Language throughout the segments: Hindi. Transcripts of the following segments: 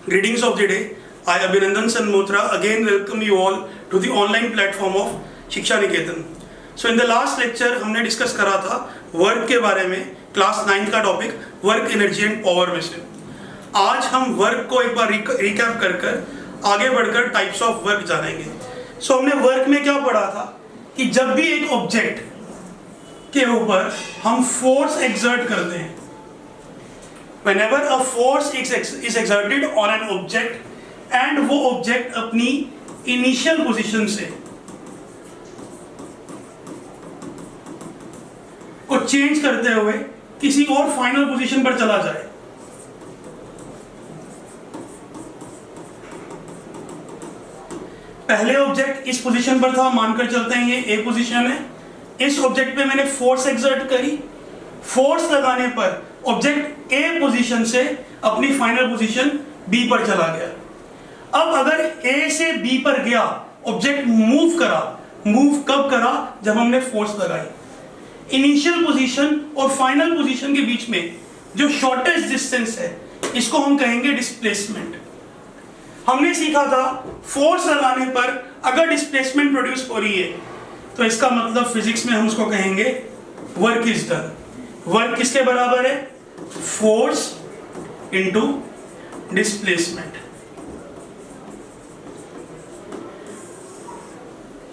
Greetings of the day. I, Abhinandan Sanmotra, again welcome you all to the online platform of शिक्षा निकेतन. So in the last lecture हमने डिस्कस करा था वर्क के बारे में, क्लास 9 का topic work, energy and power में से. आज हम वर्क को एक बार रिकैप कर आगे बढ़कर टाइप्स ऑफ वर्क जानेंगे. So हमने वर्क में क्या पढ़ा था कि जब भी एक ऑब्जेक्ट के ऊपर हम फोर्स एक्सर्ट करते हैं, whenever a force is exerted on an object and वो ऑब्जेक्ट अपनी इनिशियल पोजीशन से को चेंज करते हुए किसी और फाइनल पोजीशन पर चला जाए, पहले ऑब्जेक्ट इस पोजीशन पर था, मानकर चलते हैं ये ए पोजीशन है. इस ऑब्जेक्ट पे मैंने फोर्स एक्सर्ट करी, फोर्स लगाने पर ऑब्जेक्ट ए पोजीशन से अपनी फाइनल पोजीशन बी पर चला गया. अब अगर ए से बी पर गया, ऑब्जेक्ट मूव करा, मूव कब करा? जब हमने फोर्स लगाई. इनिशियल पोजीशन और फाइनल पोजीशन के बीच में जो शॉर्टेस्ट डिस्टेंस है, इसको हम कहेंगे डिस्प्लेसमेंट. हमने सीखा था फोर्स लगाने पर अगर डिस्प्लेसमेंट प्रोड्यूस हो रही है तो इसका मतलब फिजिक्स में हम उसको कहेंगे वर्क इज डन. वर्क किसके बराबर है? Force into displacement.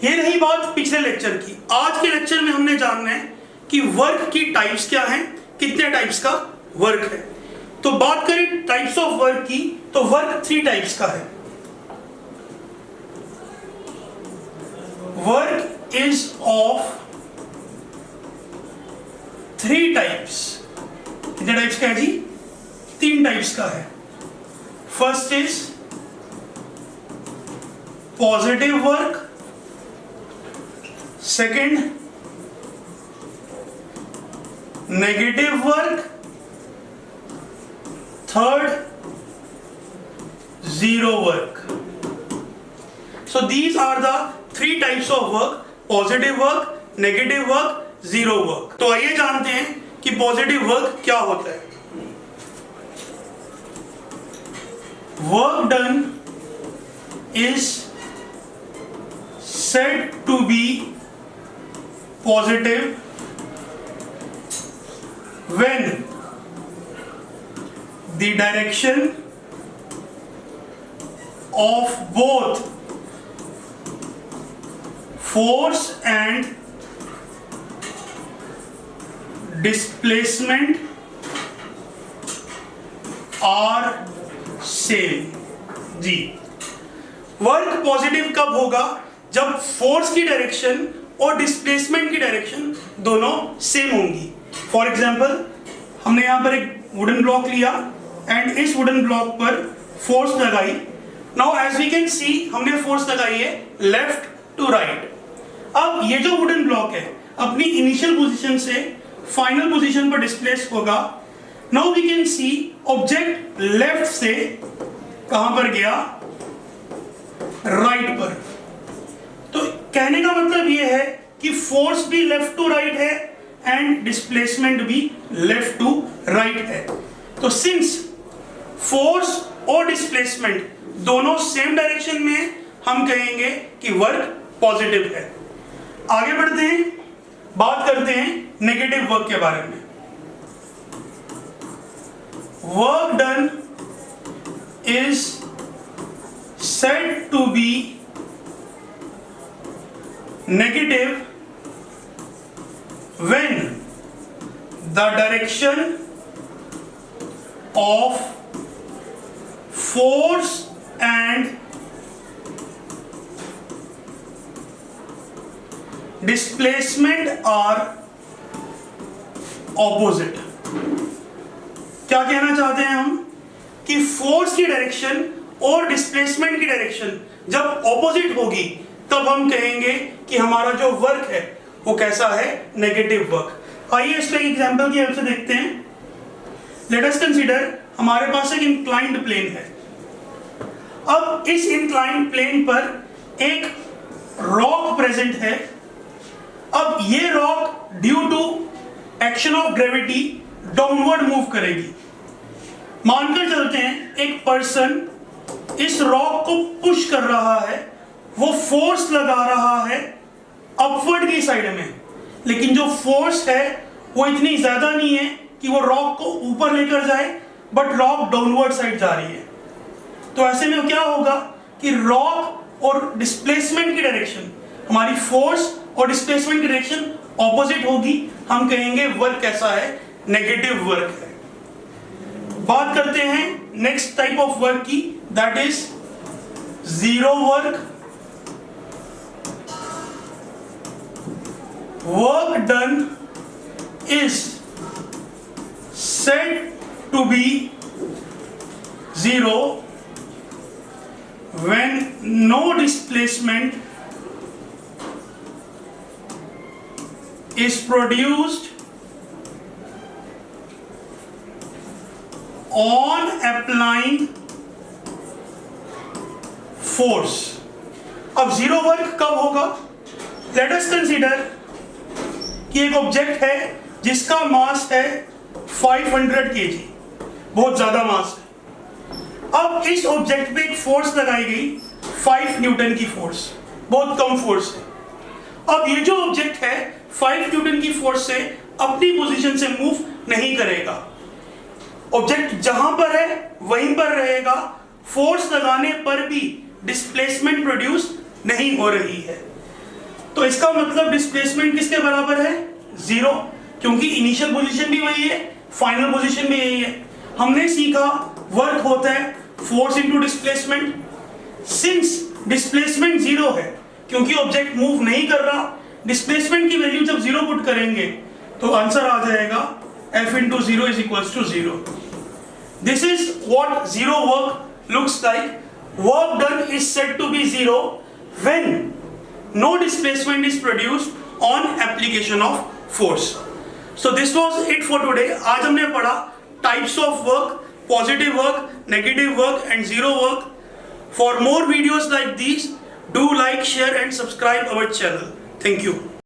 ये रही बात पिछले लेक्चर की. आज के लेक्चर में हमने जानना है कि वर्क की टाइप्स क्या हैं, कितने टाइप्स का वर्क है. तो बात करें टाइप्स ऑफ वर्क की, तो वर्क 3 टाइप्स का है. Work is of 3 types. कितने टाइप्स का है जी? 3 टाइप्स का है. First is positive work, second negative work, third zero work. So these are the 3 types of work: positive work, negative work, zero work. तो आइए जानते हैं कि पॉजिटिव वर्क क्या होता है. Work done is said to be positive when the direction of both force and displacement are same. जी, वर्क पॉजिटिव कब होगा? जब फोर्स की डायरेक्शन और डिस्प्लेसमेंट की डायरेक्शन दोनों सेम होंगी. फॉर एग्जाम्पल, हमने यहां पर एक वुडन ब्लॉक लिया एंड इस वुडन ब्लॉक पर फोर्स लगाई. Now as we can see, हमने फोर्स लगाई है लेफ्ट टू राइट. अब ये जो वुडन ब्लॉक है अपनी इनिशियल पोजीशन से फाइनल पोजीशन पर डिस्प्लेस होगा. Now we can see object left से कहां पर गया? राइट पर. तो कहने का मतलब ये है कि फोर्स भी लेफ्ट टू राइट है एंड डिस्प्लेसमेंट भी लेफ्ट टू राइट है. तो सिंस फोर्स और डिस्प्लेसमेंट दोनों सेम डायरेक्शन में, हम कहेंगे कि वर्क पॉजिटिव है. आगे बढ़ते हैं, बात करते हैं नेगेटिव वर्क के बारे में. Work done is said to be negative when the direction of force and displacement are opposite. क्या कहना चाहते हैं हम? कि फोर्स की डायरेक्शन और डिस्प्लेसमेंट की डायरेक्शन जब ऑपोजिट होगी तब हम कहेंगे कि हमारा जो वर्क है वो कैसा है? Negative work. आइए इसका एक एग्जांपल की हेल्प से देखते हैं. लेट अस कंसीडर, हमारे पास एक इंक्लाइंड प्लेन है. अब इस इंक्लाइंड प्लेन पर एक रॉक प्रेजेंट है. अब ये rock due to action of gravity downward move करेगी. मानकर चलते हैं एक पर्सन इस रॉक को पुश कर रहा है, वो फोर्स लगा रहा है अपवर्ड की साइड में, लेकिन जो फोर्स है वो इतनी ज्यादा नहीं है कि वो रॉक को ऊपर लेकर जाए, बट रॉक डाउनवर्ड साइड जा रही है। तो ऐसे में क्या होगा कि रॉक और डिस्प्लेसमेंट की डायरेक्शन, हमारी फोर्स और डिस्प्लेसमेंट की डायरेक्शन ऑपोजिट होगी। हम कहेंगे वर्क कैसा है, नेगेटिव वर्क है। बात करते हैं नेक्स्ट टाइप ऑफ वर्क की, that is zero work. Work done is said to be zero when no displacement is produced on applying force। अब जीरो वर्क कब होगा? लेट अस कंसीडर कि एक ऑब्जेक्ट है जिसका मास है 500 kg, बहुत ज्यादा मास है। अब इस ऑब्जेक्ट पे एक फोर्स लगाई गई 5 न्यूटन की फोर्स, बहुत कम फोर्स है। अब ये जो ऑब्जेक्ट है 5 न्यूटन की फोर्स से अपनी पोजीशन से मूव नहीं करेगा। ऑब्जेक्ट जहां पर है वहीं पर रहेगा, फोर्स लगाने पर भी डिस्प्लेसमेंट प्रोड्यूस नहीं हो रही है। तो इसका मतलब डिस्प्लेसमेंट किसके बराबर है? जीरो, क्योंकि इनिशियल पोजीशन भी वही है, फाइनल पोजीशन भी यही है। हमने सीखा वर्क होता है force into displacement. Since displacement zero है, क्योंकि ऑब्जेक्ट मूव नहीं कर रहा, डिस्प्लेसमेंट की वैल्यू जब जीरो पुट करेंगे तो आंसर आ जाएगा F into 0 is equals to 0. This is what zero work looks like. Work done is said to be zero when no displacement is produced on application of force. So this was it for today. आज हमने पढ़ा types of work, positive work, negative work and zero work. For more videos like these, do like, share and subscribe our channel. Thank you.